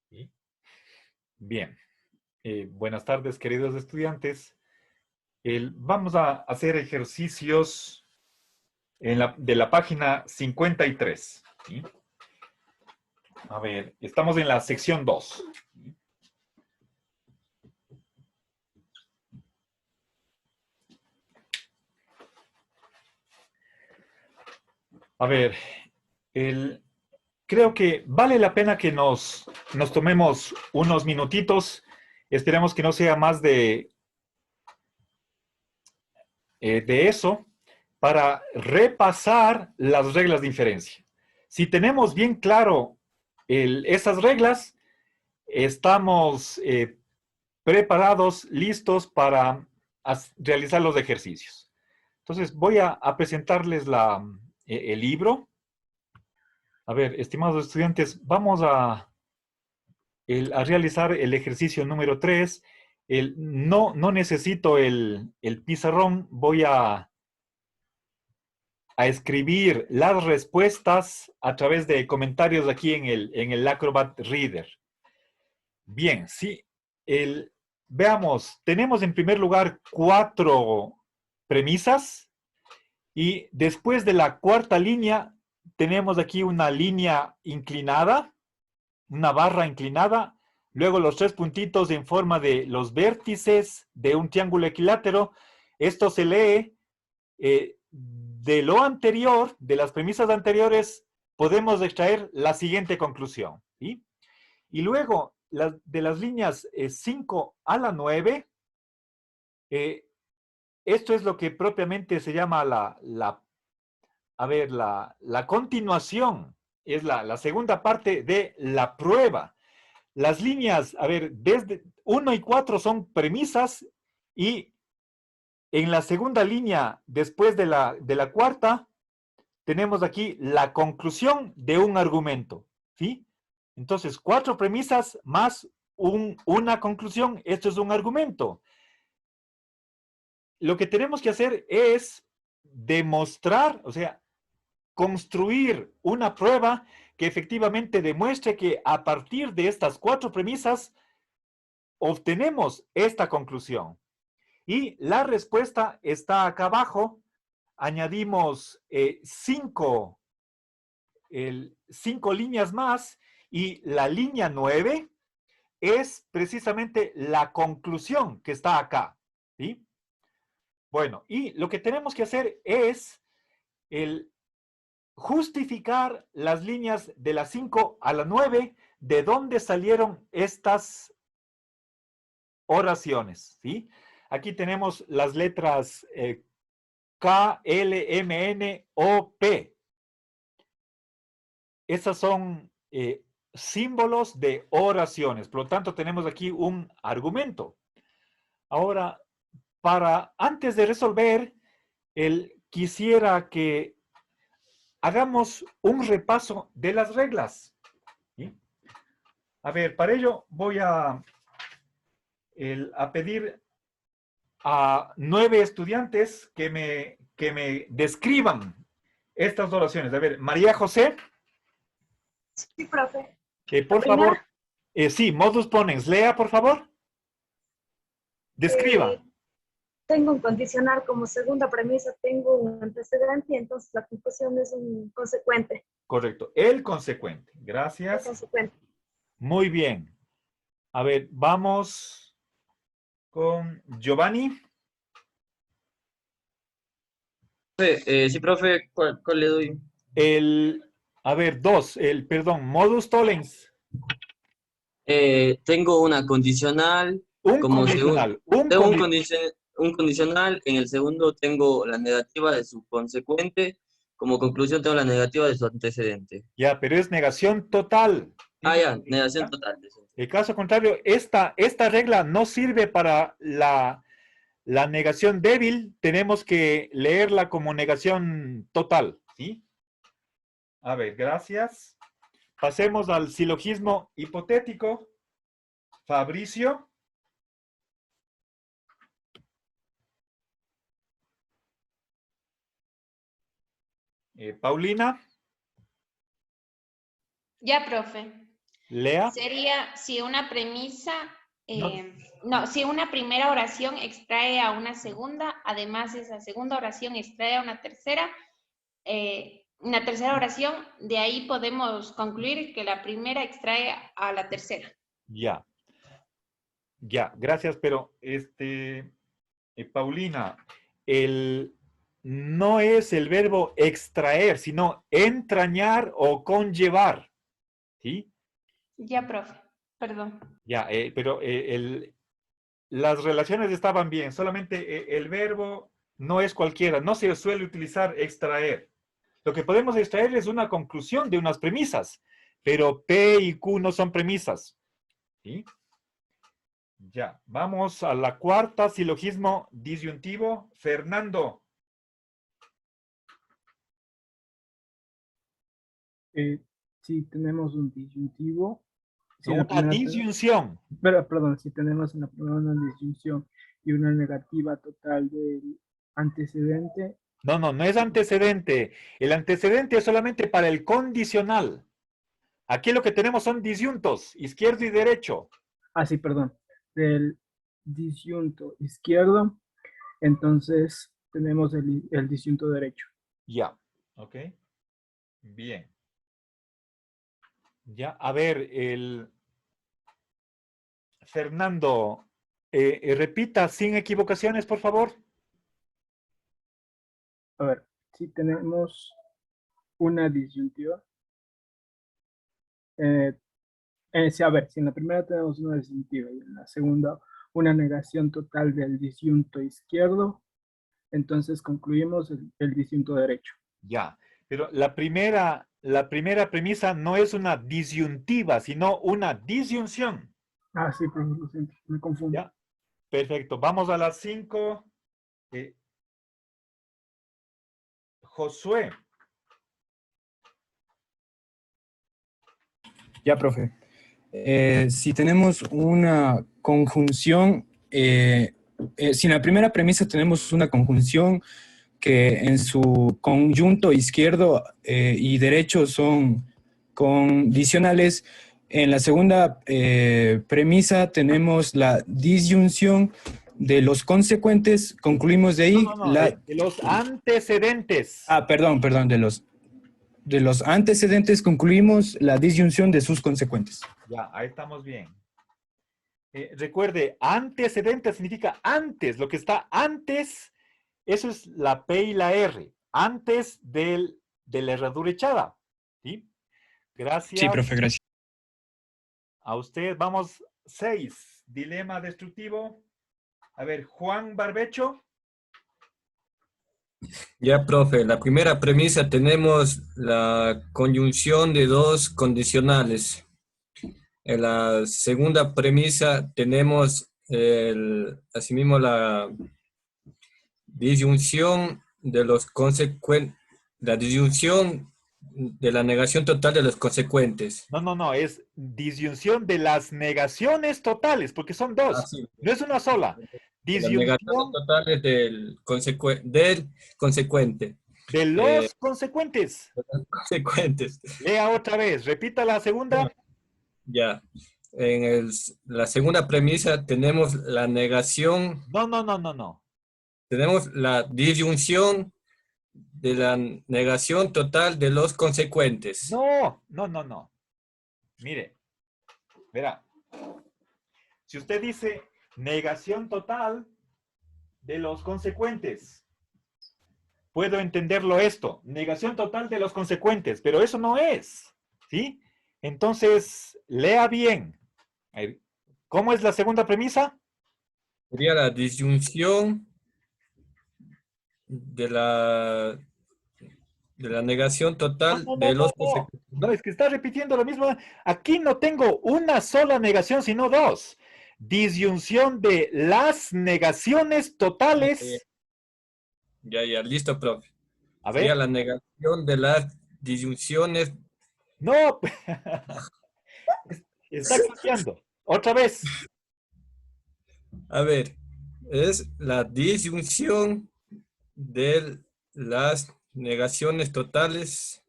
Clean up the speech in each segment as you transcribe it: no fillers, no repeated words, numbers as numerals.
¿Sí? Bien. Buenas tardes, queridos estudiantes. Vamos a hacer ejercicios de la página 53. ¿Sí? A ver, estamos en la sección 2. A ver, creo que vale la pena que nos tomemos unos minutitos. Esperemos que no sea más de eso para repasar las reglas de inferencia. Si tenemos bien claro esas reglas, estamos preparados, listos para realizar los ejercicios. Entonces, voy a presentarles el libro. A ver, estimados estudiantes, vamos a realizar el ejercicio número 3. No necesito el pizarrón, voy a escribir las respuestas a través de comentarios aquí en el Acrobat Reader. Bien, sí. Veamos, tenemos en primer lugar 4 premisas y después de la cuarta línea tenemos aquí una línea inclinada, una barra inclinada, luego los 3 puntitos en forma de los vértices de un triángulo equilátero. Esto se lee de lo anterior, de las premisas anteriores, podemos extraer la siguiente conclusión. ¿Sí? Y luego, de las líneas 5 a la 9, esto es lo que propiamente se llama la continuación, es la segunda parte de la prueba. Las líneas, a ver, desde 1 y 4 son premisas y en la segunda línea, después de la cuarta, tenemos aquí la conclusión de un argumento, ¿sí? Entonces, 4 premisas más una conclusión, esto es un argumento. Lo que tenemos que hacer es demostrar, o sea, construir una prueba que efectivamente demuestre que a partir de estas 4 premisas obtenemos esta conclusión. Y la respuesta está acá abajo. Añadimos 5 líneas más y la línea 9 es precisamente la conclusión que está acá. ¿Sí? Bueno, y lo que tenemos que hacer es justificar las líneas de la 5 a la 9, de dónde salieron estas oraciones. ¿Sí? Aquí tenemos las letras K, L, M, N, O, P. Esas son símbolos de oraciones. Por lo tanto, tenemos aquí un argumento. Ahora, antes de resolver, quisiera que hagamos un repaso de las reglas. ¿Sí? A ver, para ello voy a pedir a 9 estudiantes que me describan estas oraciones. A ver, María José. Sí, profe. Por favor, sí, modus ponens. Lea, por favor. Describa. Tengo un condicional como segunda premisa, tengo un antecedente y entonces la conclusión es un consecuente. Correcto, el consecuente. Gracias. El consecuente. Muy bien. A ver, vamos con Giovanni. Sí, profe, ¿cuál le doy? A ver, 2, perdón, modus tollens. Tengo una condicional. Un Como condicional. tengo un condicional, en el segundo tengo la negativa de su consecuente, como conclusión tengo la negativa de su antecedente. Ya, pero es negación total. Ya, negación total. En caso contrario, esta regla no sirve para la negación débil, tenemos que leerla como negación total. ¿Sí? A ver, gracias. Pasemos al silogismo hipotético. Fabricio. Paulina. Ya, profe. Lea. Sería si una premisa, No. si una primera oración extrae a una segunda, además esa segunda oración extrae a una tercera oración, de ahí podemos concluir que la primera extrae a la tercera. Ya. Ya, gracias, pero Paulina, no es el verbo extraer, sino entrañar o conllevar. ¿Sí? Ya, profe, perdón. Ya, pero las relaciones estaban bien, solamente el verbo no es cualquiera, no se suele utilizar extraer. Lo que podemos extraer es una conclusión de unas premisas, pero P y Q no son premisas. ¿Sí? Ya, vamos a la cuarta, silogismo disyuntivo. Fernando. Si tenemos un disyuntivo, si en la Una primera disyunción. perdón, si tenemos en la primera una disyunción y una negativa total del antecedente, No, no es antecedente. El antecedente es solamente para el condicional. Aquí lo que tenemos son disyuntos, izquierdo y derecho. sí, perdón, del disyunto izquierdo, entonces tenemos el disyunto derecho. Ya, ok. Bien. Ya, a ver, Fernando, repita sin equivocaciones, por favor. A ver, si tenemos una disyuntiva, sí, a ver, si en la primera tenemos una disyuntiva y en la segunda una negación total del disyunto izquierdo, entonces concluimos el disyunto derecho. Ya, pero la primera premisa no es una disyuntiva, sino una disyunción. Sí, pero lo siento, me confundo. Ya, perfecto. Vamos a las 5. Josué. Ya, profe. Si tenemos una conjunción, si en la primera premisa tenemos una conjunción que en su conjunto izquierdo y derecho son condicionales, en la segunda premisa tenemos la disyunción de los consecuentes, concluimos de ahí. No, de los antecedentes. Perdón, de los antecedentes concluimos la disyunción de sus consecuentes. Ya, ahí estamos bien. Recuerde, antecedente significa antes, lo que está antes, eso es la P y la R, antes de la herradura echada. ¿Sí? Gracias. Sí, profe, gracias. A usted, vamos, 6, dilema destructivo. A ver, Juan Barbecho. Ya, profe, la primera premisa tenemos la conjunción de dos condicionales. En la segunda premisa tenemos asimismo la disyunción de los consecuentes, la disyunción de la negación total de los consecuentes. No, es disyunción de las negaciones totales, porque son dos, Sí. no es una sola. Las negaciones totales del consecuente. De los consecuentes. Consecuentes. Lea otra vez, repita la segunda. Ya. En la segunda premisa tenemos la negación. No. Tenemos la disyunción de la negación total de los consecuentes. No. Mire, verá. Si usted dice negación total de los consecuentes, puedo entenderlo esto, negación total de los consecuentes, pero eso no es, ¿sí? Entonces, lea bien. ¿Cómo es la segunda premisa? Sería la disyunción de la negación total de los consecuentes. No, es que está repitiendo lo mismo. Aquí no tengo una sola negación, sino dos. Disyunción de las negaciones totales. Ya, listo, profe. A Sería ver. la negación de las disyunciones. No. Está cambiando. Otra vez. A ver, es la disyunción de las negaciones totales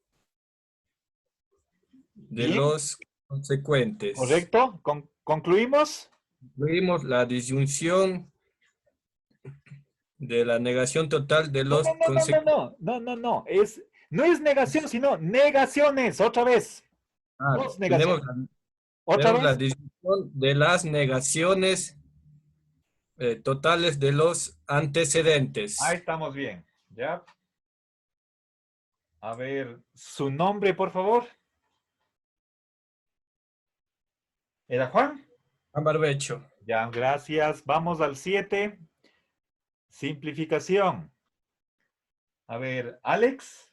de Bien. los consecuentes. ¿Correcto? ¿Concluimos? Incluimos la disyunción de la negación total de No, los no, no, no, consecuentes. no, no, no, no. No es negación, sino negaciones. Otra vez. Dos Tenemos, negaciones. Otra tenemos la vez. disyunción de las negaciones totales de los antecedentes. Ahí estamos bien. ¿Ya? A ver, su nombre, por favor. ¿Era Juan? Juan Barbecho. Ya, gracias. Vamos al 7. Simplificación. A ver, Alex.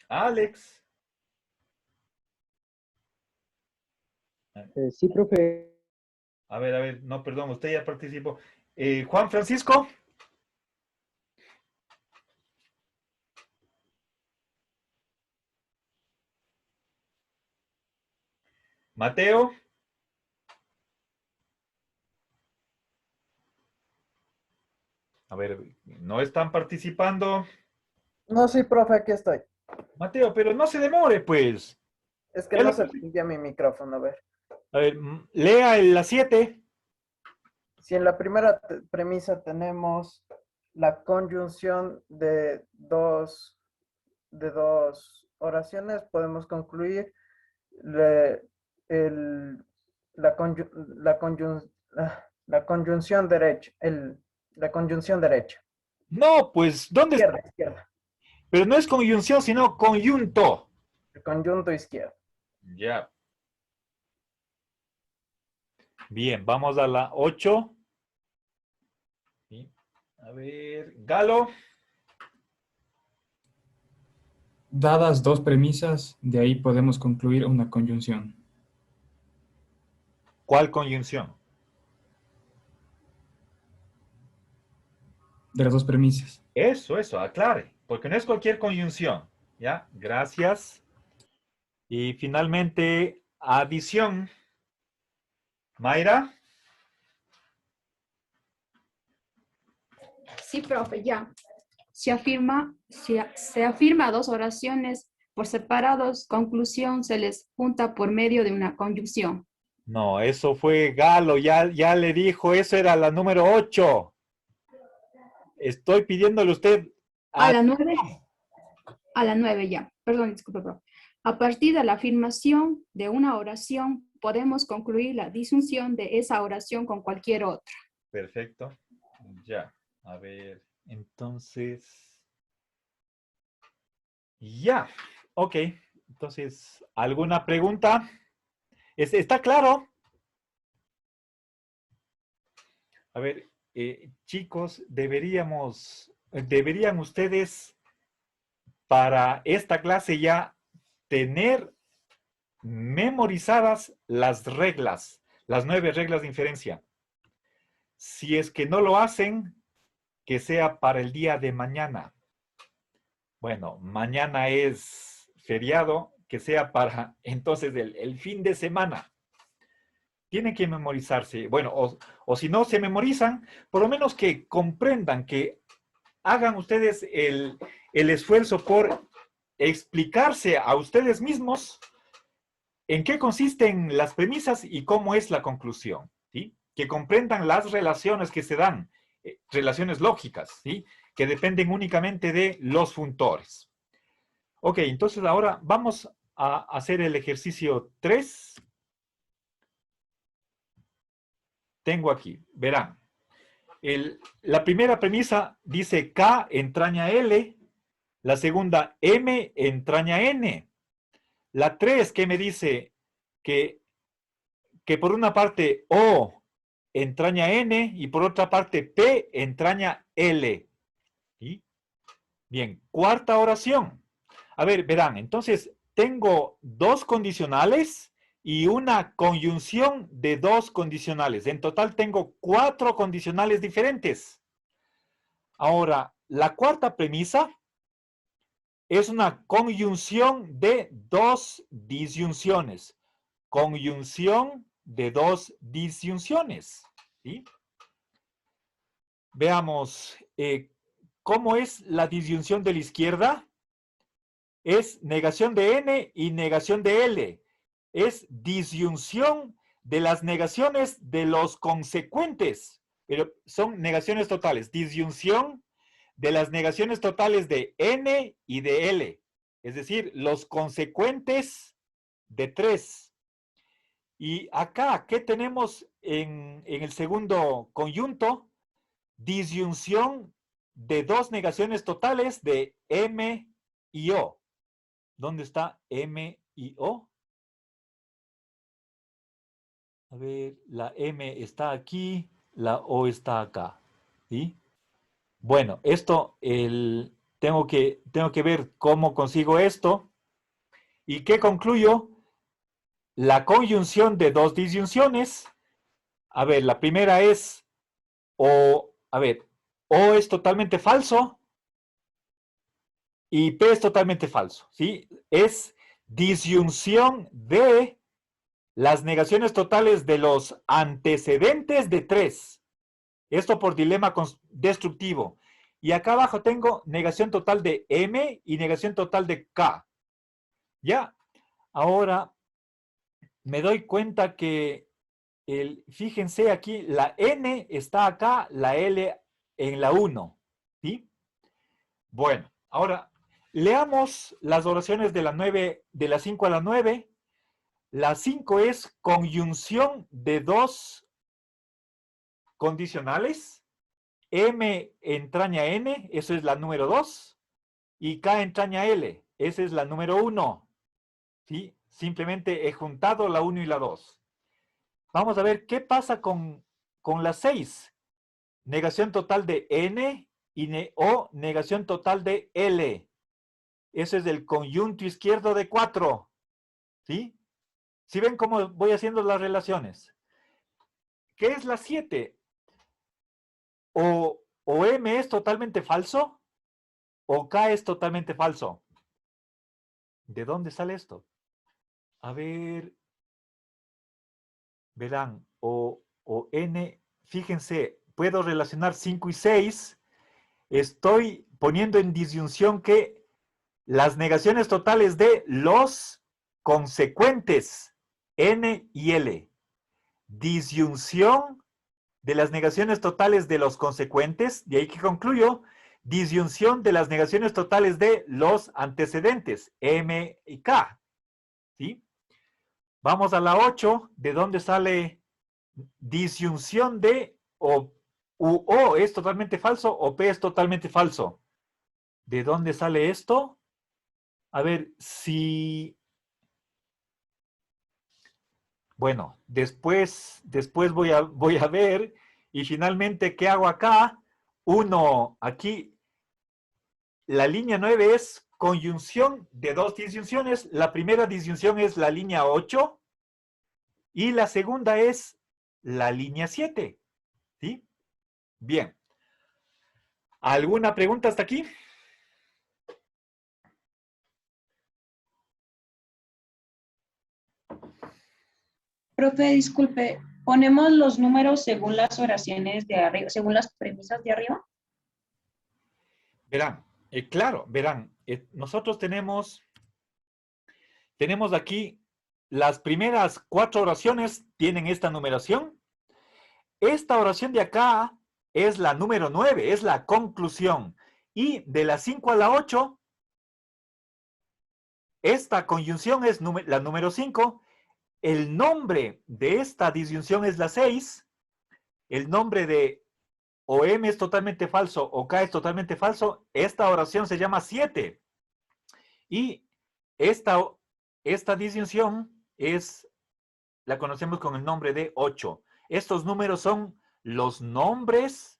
Alex. Sí, profe. A ver, no, perdón, usted ya participó. Juan Francisco. Mateo. A ver, no están participando. No, sí, profe, aquí estoy. Mateo, pero no se demore, pues. Es que Ya no lo se puse. prendía mi micrófono, a ver. A ver, lea la 7. Si en la primera premisa tenemos la conjunción de dos oraciones, podemos concluir la, la conjunción derecha, la conjunción derecha. No, pues, ¿dónde está? Izquierda, izquierda. Pero no es conjunción, sino conjunto. El conjunto izquierdo. Ya. Bien, vamos a la 8. Sí. A ver, Galo. Dadas dos premisas, de ahí podemos concluir una conjunción. ¿Cuál conjunción? De las dos premisas. Eso, aclare, porque no es cualquier conjunción. ¿Ya? Gracias. Y finalmente, adición. Mayra. Sí, profe, ya. Se afirma dos oraciones por separados, conclusión se les junta por medio de una conjunción. No, eso fue Galo, ya le dijo, eso era la número 8. Estoy pidiéndole a usted. A la 9. A la 9 ya. Perdón, disculpe, profe. A partir de la afirmación de una oración, podemos concluir la disyunción de esa oración con cualquier otra. Perfecto. Ya. A ver, entonces. Ya. Ok. Entonces, ¿alguna pregunta? ¿Está claro? A ver, chicos, deberían ustedes para esta clase ya tener memorizadas las reglas, las 9 reglas de inferencia. Si es que no lo hacen, que sea para el día de mañana. Bueno, mañana es feriado, que sea para entonces el fin de semana. Tienen que memorizarse. Bueno, o si no se memorizan, por lo menos que comprendan, que hagan ustedes el esfuerzo por explicarse a ustedes mismos en qué consisten las premisas y cómo es la conclusión, ¿sí? Que comprendan las relaciones que se dan, relaciones lógicas, ¿sí? Que dependen únicamente de los funtores. Ok, entonces ahora vamos a hacer el ejercicio 3. Tengo aquí, verán. La primera premisa dice K entraña L, la segunda M entraña N. La 3 que me dice que por una parte O entraña N y por otra parte P entraña L. ¿Sí? Bien, cuarta oración. A ver, verán, entonces tengo dos condicionales y una conjunción de dos condicionales. En total tengo 4 condicionales diferentes. Ahora, la cuarta premisa es una conjunción de dos disyunciones. Conjunción de dos disyunciones. ¿Sí? Veamos, ¿cómo es la disyunción de la izquierda? Es negación de n y negación de L. Es disyunción de las negaciones de los consecuentes, pero son negaciones totales. Disyunción de las negaciones totales de n y de L. Es decir, los consecuentes de 3. Y acá, ¿qué tenemos en el segundo conjunto? Disyunción de dos negaciones totales de M y O. ¿Dónde está M y O? A ver, la M está aquí, la O está acá. ¿Sí? Bueno, esto tengo que ver cómo consigo esto. ¿Y qué concluyo? La conjunción de dos disyunciones. A ver, la primera es O es totalmente falso y P es totalmente falso, ¿sí? Es disyunción de las negaciones totales de los antecedentes de 3. Esto por dilema destructivo. Y acá abajo tengo negación total de M y negación total de K. ¿Ya? Ahora me doy cuenta que fíjense aquí, la N está acá, la L en la 1. ¿Sí? Bueno, ahora leamos las oraciones de la 9, de la 5 a la 9. La 5 es conjunción de dos condicionales. M entraña N, eso es la número 2. Y K entraña L, esa es la número 1. ¿Sí? Simplemente he juntado la 1 y la 2. Vamos a ver qué pasa con la 6. Negación total de N o negación total de L. Ese es el conjunto izquierdo de 4. ¿Sí? ¿Sí ven cómo voy haciendo las relaciones? ¿Qué es la 7? O M es totalmente falso o K es totalmente falso. ¿De dónde sale esto? A ver, verán, o N, fíjense, puedo relacionar 5 y 6. Estoy poniendo en disyunción que las negaciones totales de los consecuentes N y L. Disyunción de las negaciones totales de los consecuentes, de ahí que concluyo, disyunción de las negaciones totales de los antecedentes, M y K. ¿Sí? Vamos a la 8, ¿de dónde sale disyunción de O es totalmente falso o P es totalmente falso? ¿De dónde sale esto? A ver, si... Bueno, después voy a ver. Y finalmente, ¿qué hago acá? Aquí, la línea 9 es conjunción de dos disyunciones. La primera disyunción es la línea 8 y la segunda es la línea 7. ¿Sí? Bien. ¿Alguna pregunta hasta aquí? Profe, disculpe, ¿ponemos los números según las oraciones de arriba, según las premisas de arriba? Verán, claro, verán, nosotros tenemos aquí las primeras 4 oraciones tienen esta numeración. Esta oración de acá es la número 9, es la conclusión. Y de la 5 a la 8, esta conjunción es la número 5. El nombre de esta disyunción es la 6. El nombre de o M es totalmente falso o K es totalmente falso. Esta oración se llama 7. Y esta disyunción la conocemos con el nombre de 8. Estos números son los nombres,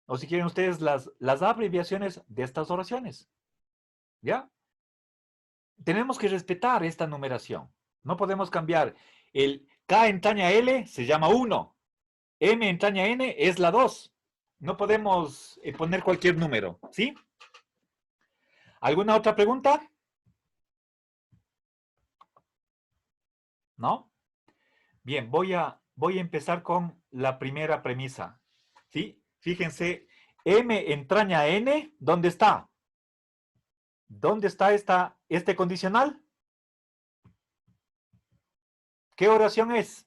o si quieren ustedes, las abreviaciones de estas oraciones. ¿Ya? Tenemos que respetar esta numeración. No podemos cambiar. El K entraña L se llama 1. M entraña N es la 2. No podemos poner cualquier número. ¿Sí? ¿Alguna otra pregunta? ¿No? Bien, voy a empezar con la primera premisa. ¿Sí? Fíjense, M entraña N, ¿dónde está? ¿Dónde está este condicional? ¿Qué oración es?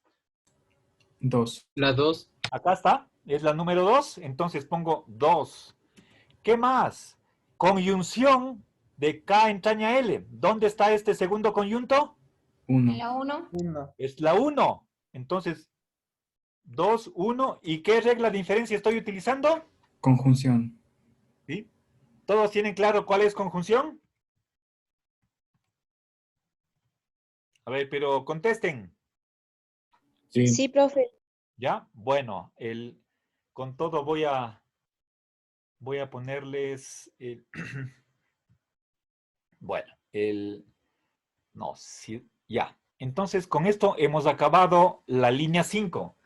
2. La 2. Acá está, es la número 2, entonces pongo 2. ¿Qué más? Conjunción de K entraña L. ¿Dónde está este segundo conjunto? 1. La 1. 1. Es la 1. Entonces, 2, 1. ¿Y qué regla de inferencia estoy utilizando? Conjunción. ¿Sí? ¿Todos tienen claro cuál es conjunción? A ver, pero contesten. Sí. Sí, profe. ¿Ya? Bueno, con todo voy a ponerles bueno, no, sí, ya. Entonces, con esto hemos acabado la línea 5.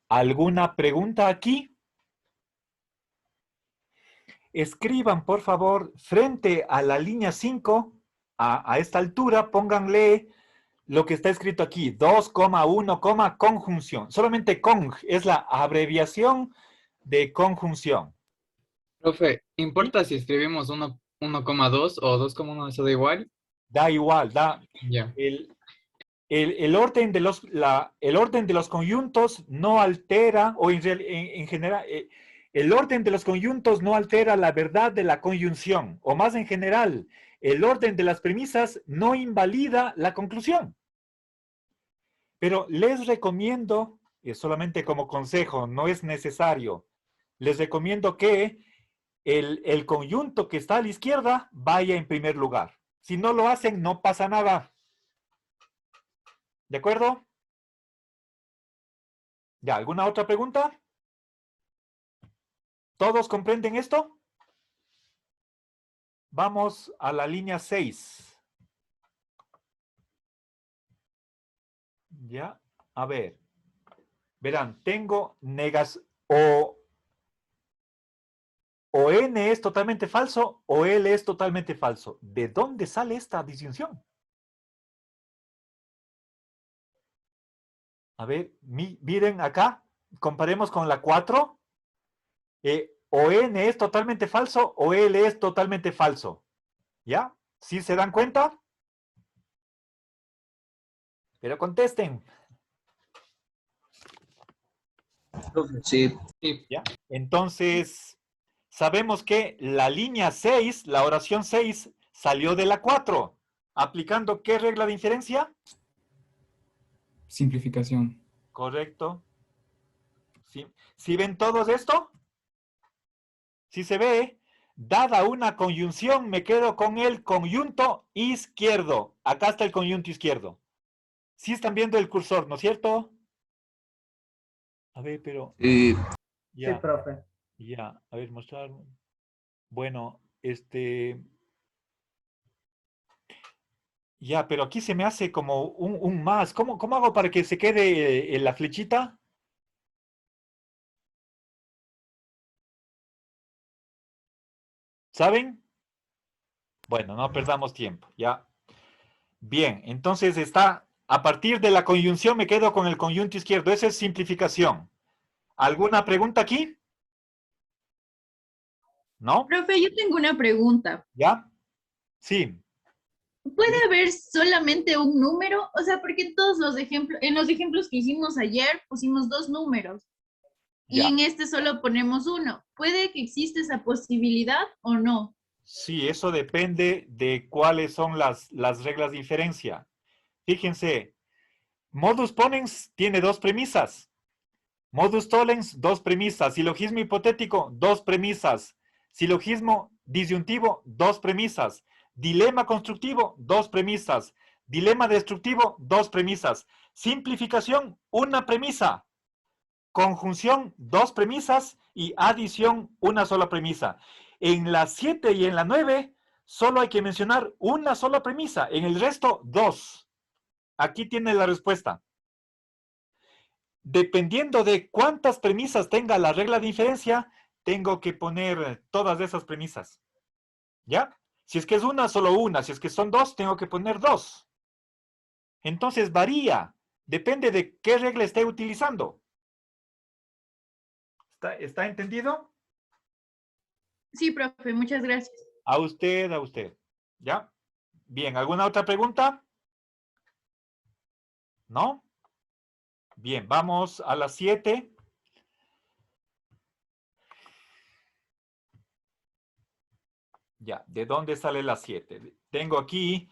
¿Alguna pregunta aquí? Escriban, por favor, frente a la línea 5, a esta altura, pónganle lo que está escrito aquí, 2,1, conjunción. Solamente cong es la abreviación de conjunción. Profe, ¿importa si escribimos 1,2 o 2,1? ¿Eso da igual? Da igual, Ya. el orden de los conjuntos no altera, o en general, el orden de los conjuntos no altera la verdad de la conjunción, o más en general, el orden de las premisas no invalida la conclusión. Pero les recomiendo, solamente como consejo, no es necesario, les recomiendo que el conjunto que está a la izquierda vaya en primer lugar. Si no lo hacen, no pasa nada. ¿De acuerdo? ¿Ya? ¿Alguna otra pregunta? ¿Todos comprenden esto? Vamos a la línea 6. ¿Ya? A ver. Verán, tengo o N es totalmente falso o L es totalmente falso. ¿De dónde sale esta disyunción? A ver, miren acá, comparemos con la 4. O N es totalmente falso o L es totalmente falso. ¿Ya? ¿Sí se dan cuenta? Pero contesten. Sí. ¿Ya? Entonces, sabemos que la línea 6, la oración 6, salió de la 4. ¿Aplicando qué regla de inferencia? Simplificación. Correcto. ¿Sí? ¿Sí ven todos esto? Si se ve, dada una conjunción, me quedo con el conjunto izquierdo. Acá está el conjunto izquierdo. Sí están viendo el cursor, ¿no es cierto? A ver, pero... Sí, Ya, profe. ya. A ver, mostrar. Bueno, ya, pero aquí se me hace como un más. ¿Cómo hago para que se quede en la flechita? ¿Saben? Bueno, no perdamos tiempo, ya. Bien, entonces está, a partir de la conjunción me quedo con el conjunto izquierdo. Esa es simplificación. ¿Alguna pregunta aquí? ¿No? Profe, yo tengo una pregunta. ¿Ya? Sí. ¿Puede haber solamente un número? O sea, porque en todos los ejemplos, en los ejemplos que hicimos ayer pusimos 2 números y Ya. en este solo ponemos 1. ¿Puede que exista esa posibilidad o no? Sí, eso depende de cuáles son las reglas de inferencia. Fíjense, modus ponens tiene 2 premisas. Modus tollens, 2 premisas. Silogismo hipotético, 2 premisas. Silogismo disyuntivo, 2 premisas. Dilema constructivo, 2 premisas. Dilema destructivo, 2 premisas. Simplificación, 1 premisa. Conjunción, 2 premisas. Y adición, 1 sola premisa. En la 7 y en la 9, solo hay que mencionar 1 sola premisa. En el resto, 2. Aquí tiene la respuesta. Dependiendo de cuántas premisas tenga la regla de inferencia, tengo que poner todas esas premisas. ¿Ya? Si es que es una, solo una. Si es que son 2, tengo que poner 2. Entonces varía. Depende de qué regla esté utilizando. ¿Está entendido? Sí, profe, muchas gracias. A usted, a usted. ¿Ya? Bien, ¿alguna otra pregunta? ¿No? Bien, vamos a las 7. Ya, ¿de dónde sale la 7? Tengo aquí,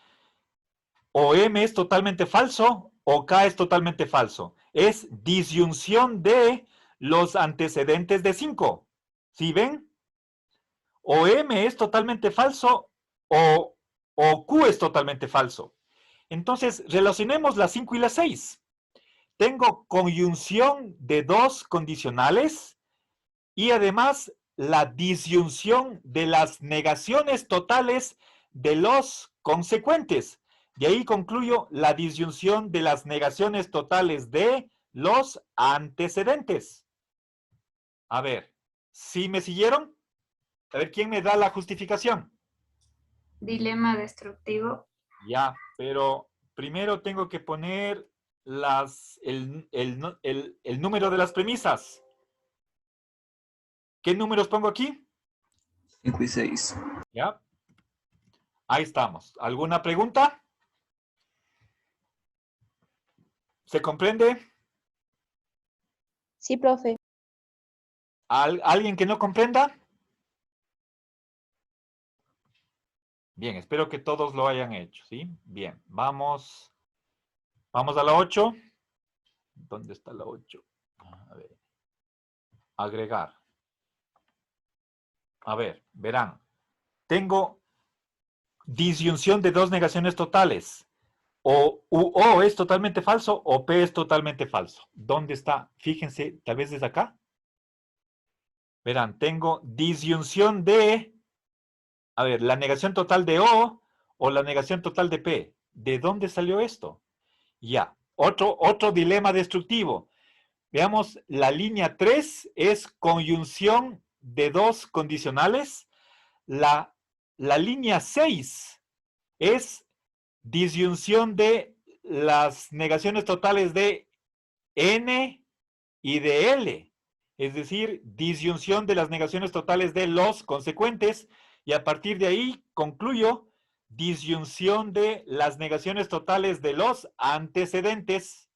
o M es totalmente falso, o K es totalmente falso. Es disyunción de los antecedentes de 5. ¿Sí ven? O M es totalmente falso, o Q es totalmente falso. Entonces, relacionemos las 5 y las 6. Tengo conjunción de dos condicionales y además la disyunción de las negaciones totales de los consecuentes. De ahí concluyo la disyunción de las negaciones totales de los antecedentes. A ver, ¿sí me siguieron? A ver, ¿quién me da la justificación? Dilema destructivo. Ya, pero primero tengo que poner el número de las premisas. ¿Qué números pongo aquí? 5 y 6. Ya. Ahí estamos. ¿Alguna pregunta? ¿Se comprende? Sí, profe. ¿Alguien que no comprenda? Bien, espero que todos lo hayan hecho, ¿sí? Bien, vamos a la 8. ¿Dónde está la 8? A ver. Agregar. A ver, verán. Tengo disyunción de dos negaciones totales. O es totalmente falso o P es totalmente falso. ¿Dónde está? Fíjense, tal vez desde acá. Verán, tengo disyunción de, a ver, la negación total de o la negación total de P. ¿De dónde salió esto? Ya, otro dilema destructivo. Veamos, la línea 3 es conjunción de dos condicionales. La línea 6 es disyunción de las negaciones totales de N y de L. Es decir, disyunción de las negaciones totales de los consecuentes. Y a partir de ahí concluyo disyunción de las negaciones totales de los antecedentes.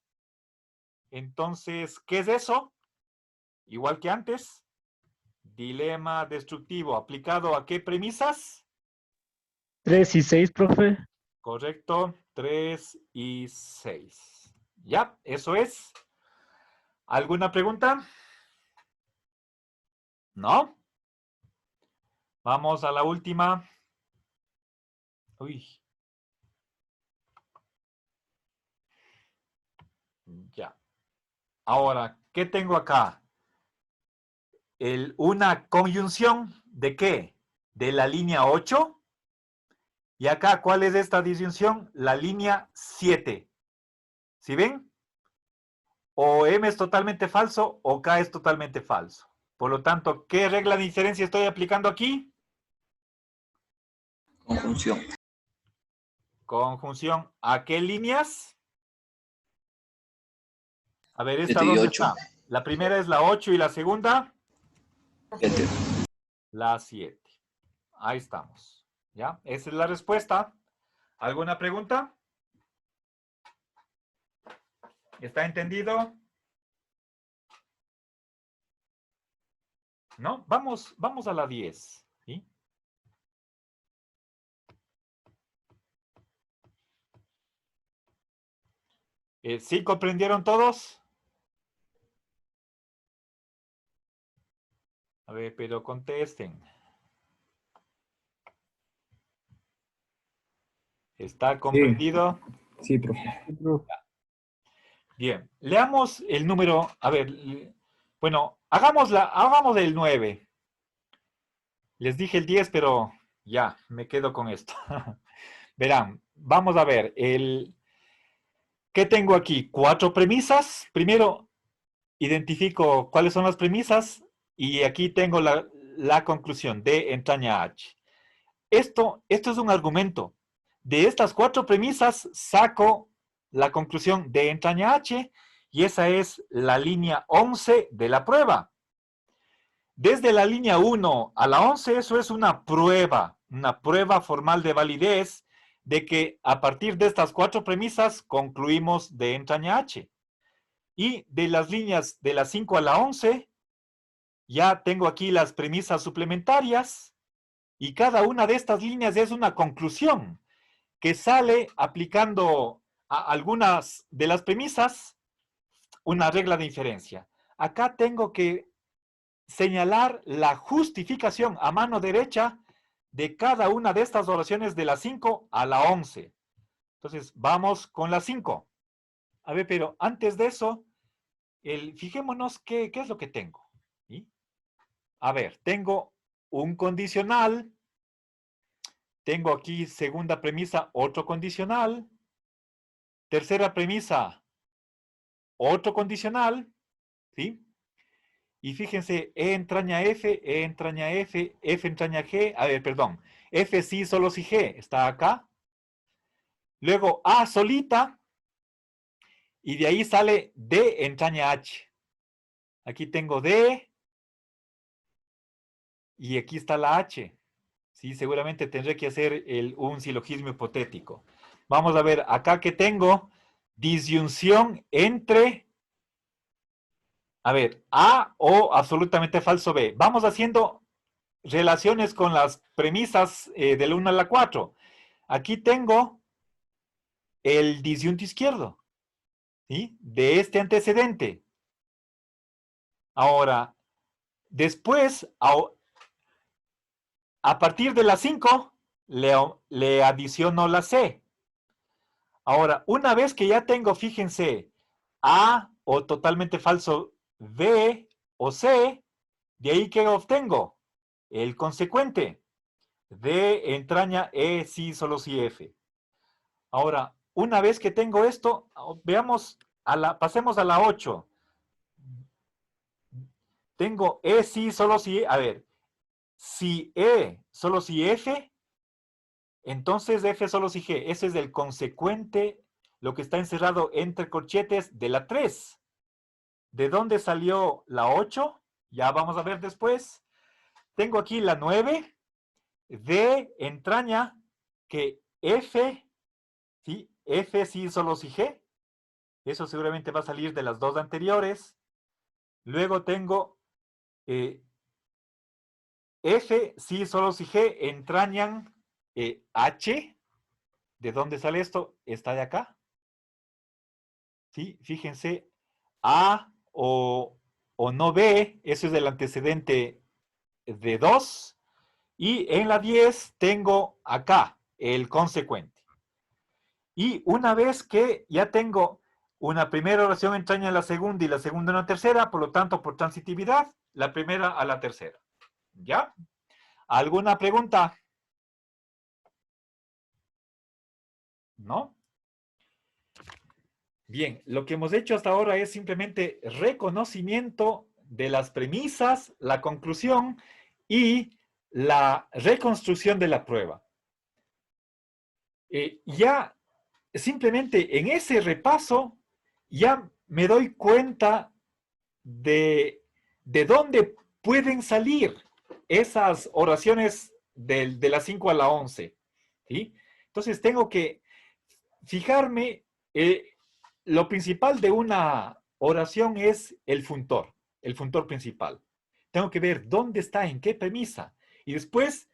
Entonces, ¿qué es eso? Igual que antes. Dilema destructivo. ¿Aplicado a qué premisas? 3 y 6, profe. Correcto. 3 y 6. Ya, eso es. ¿Alguna pregunta? ¿No? Vamos a la última. Uy. Ya. Ahora, ¿qué tengo acá? Una conjunción ¿de qué? De la línea 8. Y acá, ¿cuál es esta disyunción? La línea 7. ¿Sí ven? O M es totalmente falso o K es totalmente falso. Por lo tanto, ¿qué regla de inferencia estoy aplicando aquí? Conjunción. Conjunción. ¿A qué líneas? A ver, ¿esta 7 y dónde 8. está? La primera es la 8 y la segunda. 7. La 7. Ahí estamos. ¿Ya? Esa es la respuesta. ¿Alguna pregunta? ¿Está entendido? ¿No? Vamos a la 10. ¿Sí? ¿Sí comprendieron todos? A ver, pero contesten. ¿Está comprendido? Sí, profe. Bien, leamos el número, a ver, bueno, hagamos el 9. Les dije el 10, pero ya, me quedo con esto. Verán, vamos a ver, ¿qué tengo aquí? 4 premisas. Primero, identifico cuáles son las premisas y aquí tengo la conclusión de entraña H. Esto es un argumento. De estas 4 premisas saco la conclusión de entraña H y esa es la línea 11 de la prueba. Desde la línea 1 a la 11, eso es una prueba formal de validez de que a partir de estas 4 premisas concluimos de entraña H. Y de las líneas de la 5 a la 11, ya tengo aquí las premisas suplementarias y cada una de estas líneas es una conclusión que sale aplicando a algunas de las premisas una regla de inferencia. Acá tengo que señalar la justificación a mano derecha de cada una de estas oraciones de la 5 a la 11. Entonces, vamos con la 5. A ver, pero antes de eso, fijémonos qué es lo que tengo. ¿Sí? A ver, tengo un condicional. Tengo aquí segunda premisa, otro condicional. Tercera premisa, otro condicional. ¿Sí? Y fíjense, E entraña F, E entraña F, F entraña G. A ver, perdón. F sí, solo si G está acá. Luego A solita. Y de ahí sale D entraña H. Aquí tengo D. Y aquí está la H. Sí, seguramente tendré que hacer un silogismo hipotético. Vamos a ver, acá que tengo disyunción entre, a ver, A o absolutamente falso B. Vamos haciendo relaciones con las premisas del 1 a la 4. Aquí tengo el disyunto izquierdo, ¿sí? De este antecedente. Ahora, después, a partir de la 5, le adiciono la C. Ahora, una vez que ya tengo, fíjense, A o totalmente falso B o C, de ahí que obtengo el consecuente. D entraña E, sí, solo si F. Ahora, una vez que tengo esto, veamos, pasemos a la 8. Tengo E, sí, solo si, a ver, si E solo si F, entonces F solo si G. Ese es el consecuente, lo que está encerrado entre corchetes de la 3. ¿De dónde salió la 8? Ya vamos a ver después. Tengo aquí la 9. D entraña que F, ¿sí? F sí solo si G. Eso seguramente va a salir de las 2 anteriores. Luego tengo F sí solo si G entrañan H. ¿De dónde sale esto? Está de acá. ¿Sí? Fíjense, A o no B, eso es el antecedente de 2. Y en la 10 tengo acá el consecuente. Y una vez que ya tengo una primera oración entraña a la segunda y la segunda a la tercera, por lo tanto, por transitividad, la primera a la tercera. ¿Ya? ¿Alguna pregunta? ¿No? Bien, lo que hemos hecho hasta ahora es simplemente reconocimiento de las premisas, la conclusión y la reconstrucción de la prueba. Ya simplemente en ese repaso ya me doy cuenta de dónde pueden salir esas oraciones de la 5 a la 11. ¿Sí? Entonces tengo que fijarme, lo principal de una oración es el funtor principal. Tengo que ver dónde está, en qué premisa. Y después,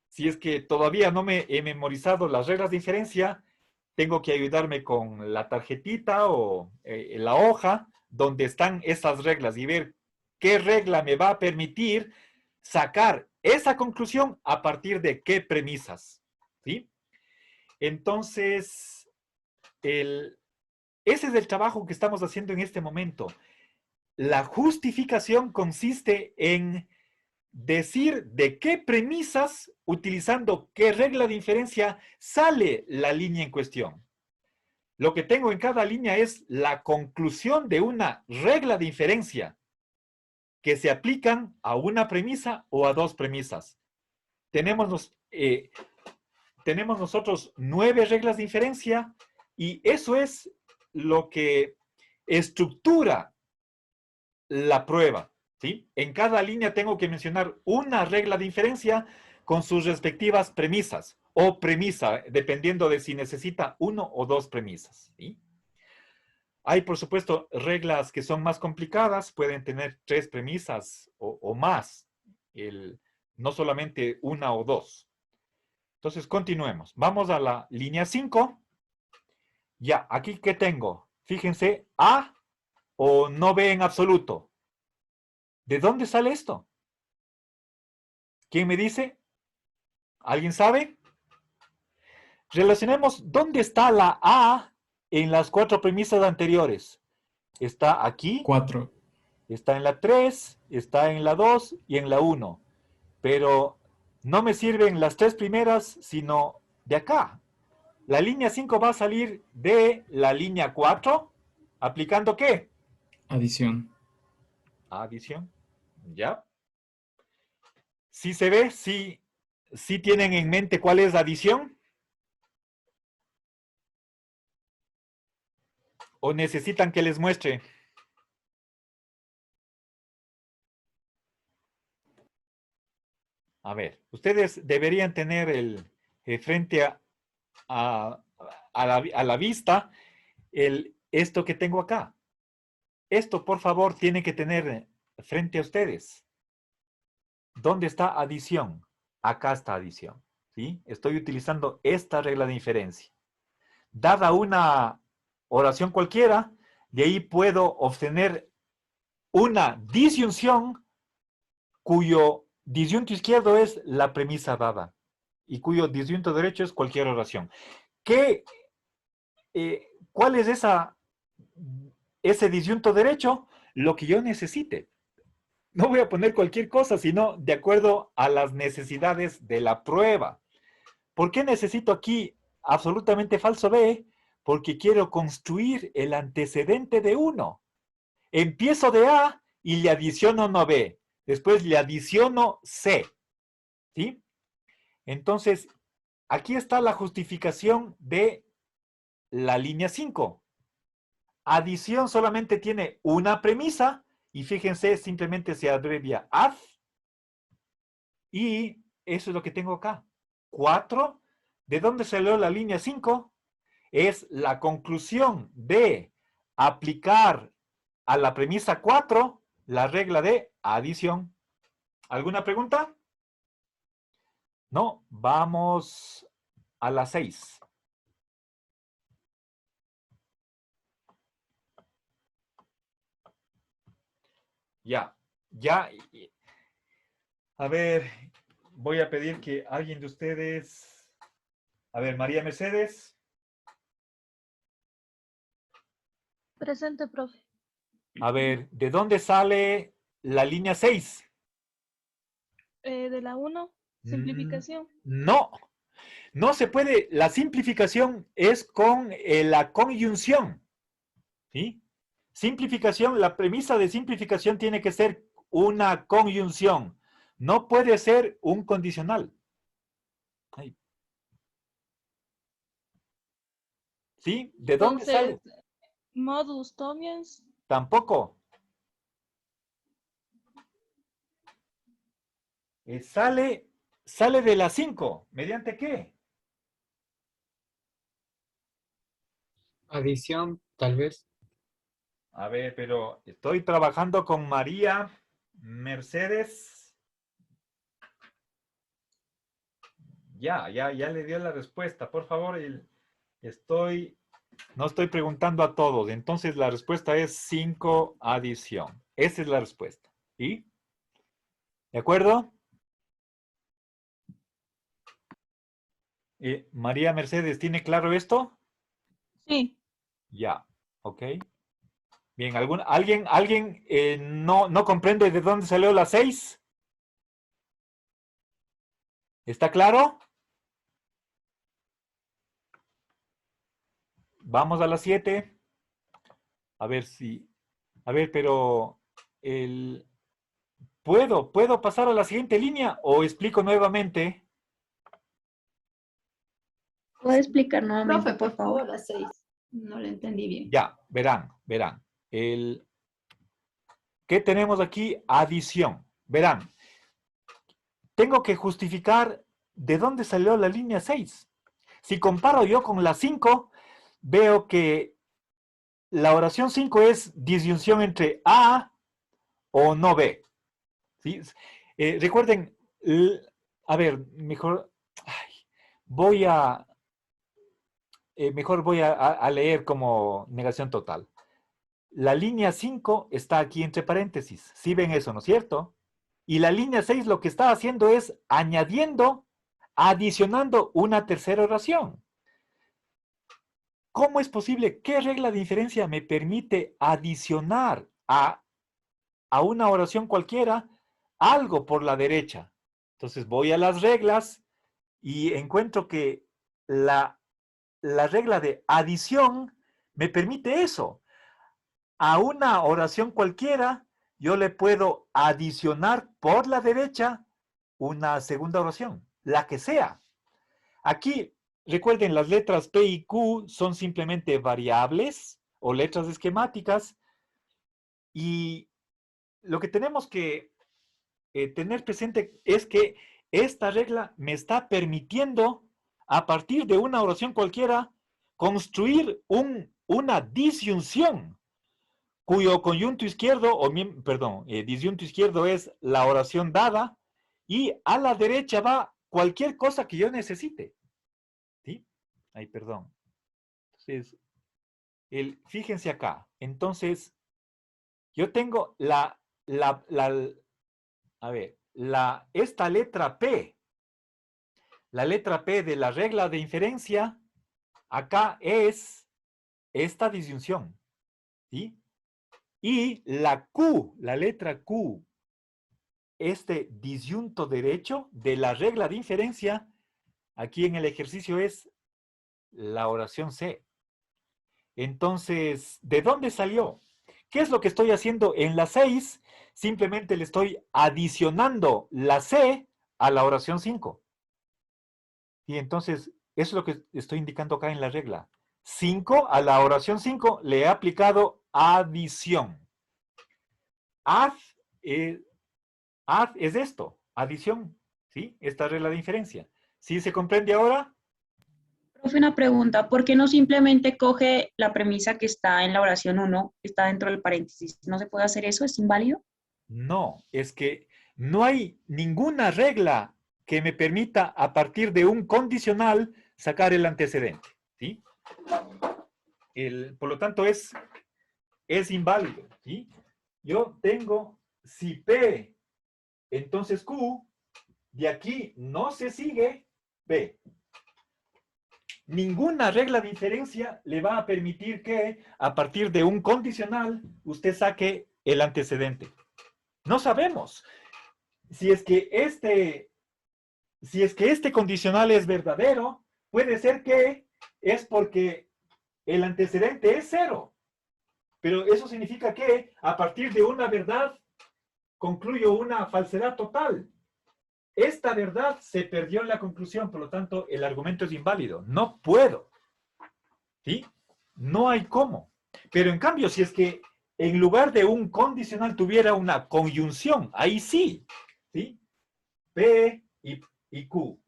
si es que todavía no me he memorizado las reglas de inferencia, tengo que ayudarme con la tarjetita o la hoja donde están esas reglas y ver qué regla me va a permitir sacar esa conclusión a partir de qué premisas. ¿Sí? Entonces, ese es el trabajo que estamos haciendo en este momento. La justificación consiste en decir de qué premisas, utilizando qué regla de inferencia, sale la línea en cuestión. Lo que tengo en cada línea es la conclusión de una regla de inferencia que se aplican a una premisa o a 2 premisas. Tenemos nosotros 9 reglas de inferencia y eso es lo que estructura la prueba. ¿Sí? En cada línea tengo que mencionar una regla de inferencia con sus respectivas premisas o premisa, dependiendo de si necesita uno o dos premisas. ¿Sí? Hay, por supuesto, reglas que son más complicadas, pueden tener 3 premisas o más, no solamente una o dos. Entonces, continuemos. Vamos a la línea 5. Ya, aquí, ¿qué tengo? Fíjense, A o no B en absoluto. ¿De dónde sale esto? ¿Quién me dice? ¿Alguien sabe? Relacionemos dónde está la A en las 4 premisas anteriores. Está aquí. 4. Está en la 3, está en la 2 y en la 1. Pero no me sirven las 3 primeras, sino de acá. La línea 5 va a salir de la línea 4, ¿aplicando qué? Adición. Adición. Ya. Si se ve, si tienen en mente cuál es la adición. ¿O necesitan que les muestre? A ver, ustedes deberían tener frente a la vista esto que tengo acá. Esto, por favor, tiene que tener frente a ustedes. ¿Dónde está adición? Acá está adición. ¿Sí? Estoy utilizando esta regla de inferencia. Dada una oración cualquiera, de ahí puedo obtener una disyunción cuyo disyunto izquierdo es la premisa dada y cuyo disyunto derecho es cualquier oración. ¿Cuál es ese disyunto derecho? Lo que yo necesite. No voy a poner cualquier cosa, sino de acuerdo a las necesidades de la prueba. ¿Por qué necesito aquí absolutamente falso B? Porque quiero construir el antecedente de 1. Empiezo de A y le adiciono no B. Después le adiciono C. ¿Sí? Entonces, aquí está la justificación de la línea 5. Adición solamente tiene una premisa y fíjense, simplemente se abrevia AD. Y eso es lo que tengo acá. 4. ¿De dónde salió la línea 5? Es la conclusión de aplicar a la premisa 4 la regla de adición. ¿Alguna pregunta? No, vamos a la 6. Ya. A ver, voy a pedir que alguien de ustedes... A ver, María Mercedes. Presente, profe. A ver, ¿de dónde sale la línea 6? De la 1, simplificación. No, no se puede. La simplificación es con la conjunción. ¿Sí? Simplificación, la premisa de simplificación tiene que ser una conjunción. No puede ser un condicional. Ay. ¿Sí? ¿De dónde sale? Modus tomiens. Tampoco. Sale de la 5. ¿Mediante qué? Adición, tal vez. A ver, pero estoy trabajando con María Mercedes. Ya le dio la respuesta. Por favor, no estoy preguntando a todos. Entonces la respuesta es 5 adición. Esa es la respuesta. ¿Sí? ¿De acuerdo? María Mercedes, ¿tiene claro esto? Sí. Ya, ok. Bien, ¿alguien no comprende de dónde salió la 6? ¿Está claro? Vamos a la 7. A ver, pero ¿puedo pasar a la siguiente línea o explico nuevamente? ¿Puede explicar nuevamente, Profe, por favor? la 6. No lo entendí bien. Ya, verán. ¿Qué ¿Qué tenemos aquí? Adición. Verán, tengo que justificar de dónde salió la línea 6. Si comparo yo con la 5, veo que la oración 5 es disyunción entre A o no B. ¿Sí? Recuerden, a ver, mejor mejor voy a leer como negación total. La línea 5 está aquí entre paréntesis. ¿Sí ven eso, no es cierto? Y la línea 6 lo que está haciendo es añadiendo, adicionando una tercera oración. ¿Cómo es posible? ¿Qué regla de inferencia me permite adicionar a una oración cualquiera algo por la derecha? Entonces voy a las reglas y encuentro que la regla de adición me permite eso. A una oración cualquiera yo le puedo adicionar por la derecha una segunda oración, la que sea. Aquí, recuerden, las letras P y Q son simplemente variables o letras esquemáticas, y lo que tenemos que tener presente es que esta regla me está permitiendo, a partir de una oración cualquiera, construir una disyunción, cuyo conjunto izquierdo, disyunto izquierdo es la oración dada, y a la derecha va cualquier cosa que yo necesite. ¿Sí? Ay, perdón. Entonces, fíjense acá. Entonces, yo tengo esta letra P, la letra P de la regla de inferencia, acá es esta disyunción, ¿sí? Y la Q, la letra Q, este disyunto derecho de la regla de inferencia, aquí en el ejercicio es la oración C. Entonces, ¿de dónde salió? ¿Qué es lo que estoy haciendo en la 6? Simplemente le estoy adicionando la C a la oración 5. Y entonces, eso es lo que estoy indicando acá en la regla. 5 a la oración 5 le he aplicado adición. Add es esto, adición, ¿sí? Esta regla de inferencia. ¿Sí se comprende ahora? Profe, una pregunta, ¿por qué no simplemente coge la premisa que está en la oración 1, que está dentro del paréntesis? ¿No se puede hacer eso? ¿Es inválido? No, es que no hay ninguna regla que me permita, a partir de un condicional, sacar el antecedente, ¿sí? Por lo tanto, es inválido, ¿sí? Yo tengo, si P, entonces Q, de aquí no se sigue B. Ninguna regla de inferencia le va a permitir que, a partir de un condicional, usted saque el antecedente. No sabemos. Si es que este condicional es verdadero, puede ser que es porque el antecedente es 0. Pero eso significa que, a partir de una verdad, concluyo una falsedad total. Esta verdad se perdió en la conclusión, por lo tanto, el argumento es inválido. No puedo. ¿Sí? No hay cómo. Pero en cambio, si es que en lugar de un condicional tuviera una conjunción, ahí sí. ¿Sí? P y Q.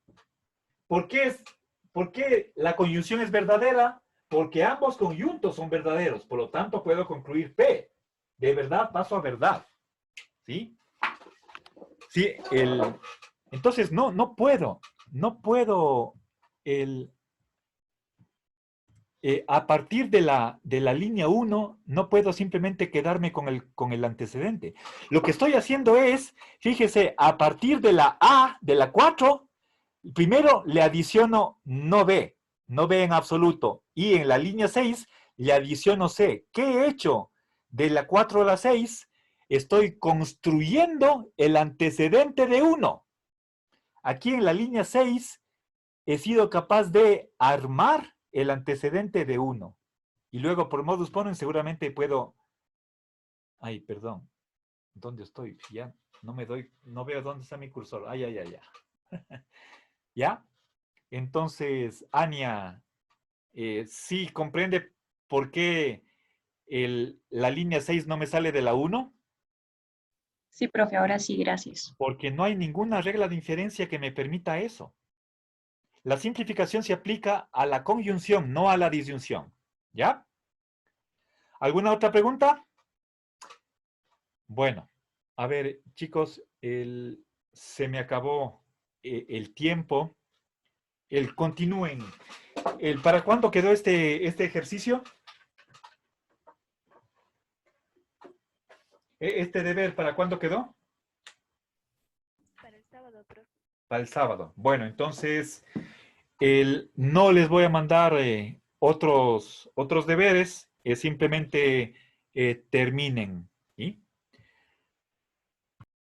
¿Por qué la conjunción es verdadera? Porque ambos conjuntos son verdaderos. Por lo tanto, puedo concluir P. De verdad paso a verdad. ¿Sí? Sí, entonces, no puedo a partir de la línea 1, no puedo simplemente quedarme con el antecedente. Lo que estoy haciendo es, fíjese, a partir de la A, de la 4, primero le adiciono no B en absoluto, y en la línea 6 le adiciono C. ¿Qué he hecho? De la 4 a la 6, estoy construyendo el antecedente de 1. Aquí en la línea 6 he sido capaz de armar el antecedente de 1. Y luego por modus ponens seguramente puedo... Ay, perdón. ¿Dónde estoy? Ya no veo dónde está mi cursor. Ay. ¿Ya? Entonces, Ania, ¿sí comprende por qué la línea 6 no me sale de la 1? Sí, profe, ahora sí, gracias. Porque no hay ninguna regla de inferencia que me permita eso. La simplificación se aplica a la conjunción, no a la disyunción. ¿Ya? ¿Alguna otra pregunta? Bueno, a ver, chicos, se me acabó el tiempo. Continúen. ¿Para cuándo quedó este ejercicio? ¿Este deber para cuándo quedó? Para el sábado, profe. Para el sábado. Bueno, entonces, no les voy a mandar otros deberes, simplemente terminen